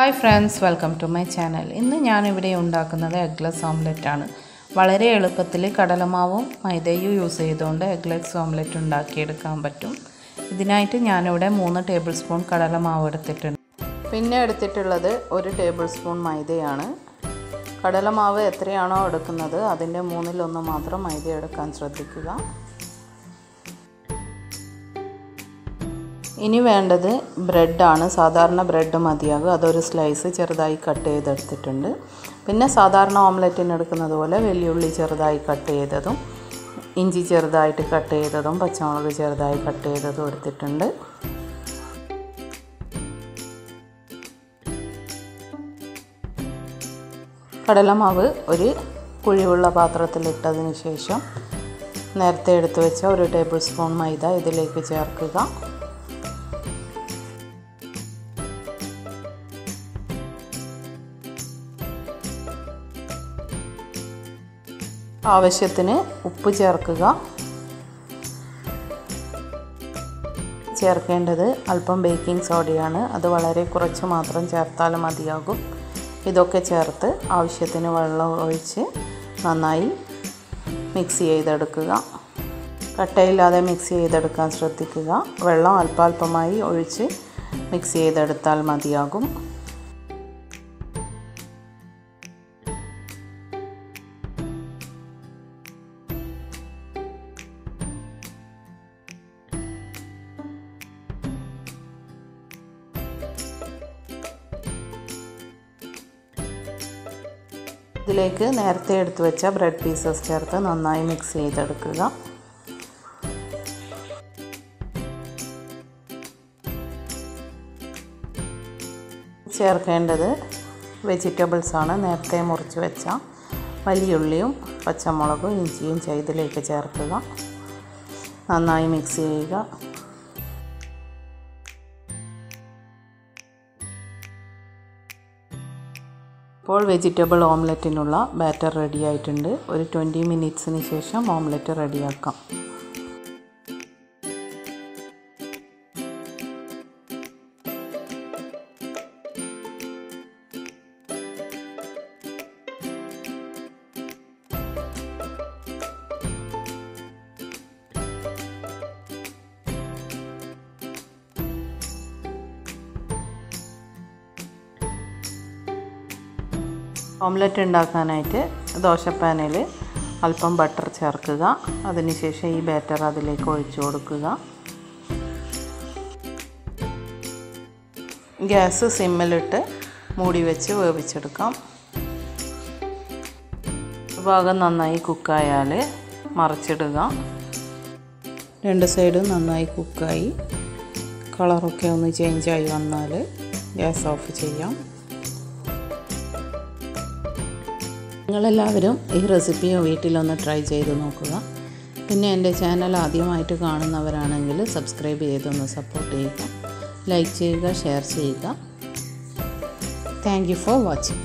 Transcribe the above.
Hi friends, welcome to my channel. ഇന്ന് ഞാൻ ഇവിടെ ഉണ്ടാക്കുന്നത് എഗ്ലെസ് ഓംലെറ്റ് ആണ്. വളരെ എളുപ്പത്തിൽ കടലമാവും മൈദയും യൂസ് ചെയ്തുകൊണ്ട് എഗ്ലെസ് ഓംലെറ്റ് ഉണ്ടാക്കിയെടുക്കാൻ പറ്റും. ഇതിനായിട്ട് ഞാൻ ഇവിടെ 3 ടേബിൾ സ്പൂൺ കടലമാവ് എടുത്തിട്ടുണ്ട്. പിന്നെ എടുത്തിട്ടുള്ളത് 1 ടേബിൾ സ്പൂൺ മൈദയാണ്. കടലമാവ് എത്രയാണോ എടുക്കുന്നത് അതിന്റെ 1/3 മാത്രം മൈദ എടുക്കാൻ ശ്രദ്ധിക്കുക. ഇനി വേണ്ടത് ബ്രെഡ് ആണ്. സാധാരണ ബ്രെഡ് മതിയാകും. അതൊരു സ്ലൈസ് ചെറുതായി കട്ട് ചെയ്തെടുത്തിട്ടുണ്ട്. പിന്നെ സാധാരണ ഓംലെറ്റിന് എടുക്കുന്നത് പോലെ വെള്ളുള്ളി ചെറുതായി കട്ട് ചെയ്തതും ഇഞ്ചി ചെറുതായിട്ട് കട്ട് ചെയ്തതും പച്ചമുളക് ചെറുതായി കട്ട് ചെയ്തതും എടുത്തിട്ടുണ്ട്. കടലമാവ് ഒരു കുഴിവുള്ള പാത്രത്തിൽ ഇട്ടതിന് ശേഷം നേരത്തെ എടുത്തു വെച്ച 1 ടേബിൾ സ്പൂൺ മൈദ ഇതിലേക്ക് ചേർക്കുക. ആവശ്യത്തിന് ഉപ്പ് ചേർക്കുക. ചേർക്കേണ്ടത് അല്പം ബേക്കിംഗ് സോഡയാണ്. അത് വളരെ കുറച്ച് മാത്രം ചേർത്താൽ മതിയാകും. ഇതൊക്കെ ചേർത്ത് ആവശ്യത്തിന് വെള്ളം ഒഴിച്ച് നന്നായി മിക്സ് ചെയ്തെടുക്കുക. കട്ടയില്ലാതെ മിക്സ് ചെയ്തെടുക്കാൻ ശ്രദ്ധിക്കുക. വെള്ളം അല്പാൽപമായി ഒഴിച്ച് മിക്സ് ചെയ്തെടുത്താൽ മതിയാകും. ഇതിലേക്ക് നേരത്തെ എടുത്തു വെച്ച ബ്രെഡ് പീസസ് ചേർത്ത് നന്നായി മിക്സ് ചെയ്തെടുക്കുക. ചേർക്കേണ്ടത് വെജിറ്റബിൾസ് ആണ്. നേരത്തെ മുറിച്ച് വെച്ച വലിയുള്ളിയും പച്ചമുളകും ഇഞ്ചിയും ഇതിലേക്ക് ചേർക്കുക. നന്നായി മിക്സ് ചെയ്യുക. ഇപ്പോൾ വെജിറ്റബിൾ ഓംലെറ്റിനുള്ള ബാറ്റർ റെഡി ആയിട്ടുണ്ട്. ഒരു 20 മിനിറ്റ്സിന് ശേഷം ഓംലെറ്റ് റെഡിയാക്കാം. ഓംലെറ്റ് ഉണ്ടാക്കാനായിട്ട് ദോശപ്പാനിൽ അല്പം ബട്ടർ ചേർക്കുക. അതിനുശേഷം ഈ ബാറ്റർ അതിലേക്ക് ഒഴിച്ചു കൊടുക്കുക. ഗ്യാസ് സിമ്മിലിട്ട് മൂടി വെച്ച് വേവിച്ചെടുക്കാം. ഭാഗം നന്നായി കുക്കായാൽ മറിച്ചിടുക. 2 സൈഡും നന്നായി കുക്കായി കളറൊക്കെ ഒന്ന് ചേഞ്ചായി വന്നാൽ ഗ്യാസ് ഓഫ് ചെയ്യാം. നിങ്ങളെല്ലാവരും ഈ റെസിപ്പി വീട്ടിലൊന്ന് ട്രൈ ചെയ്ത് നോക്കുക. പിന്നെ എൻ്റെ ചാനൽ ആദ്യമായിട്ട് കാണുന്നവരാണെങ്കിൽ സബ്സ്ക്രൈബ് ചെയ്തൊന്ന് സപ്പോർട്ട് ചെയ്യുക. ലൈക്ക് ചെയ്യുക, ഷെയർ ചെയ്യുക. Thank you for watching.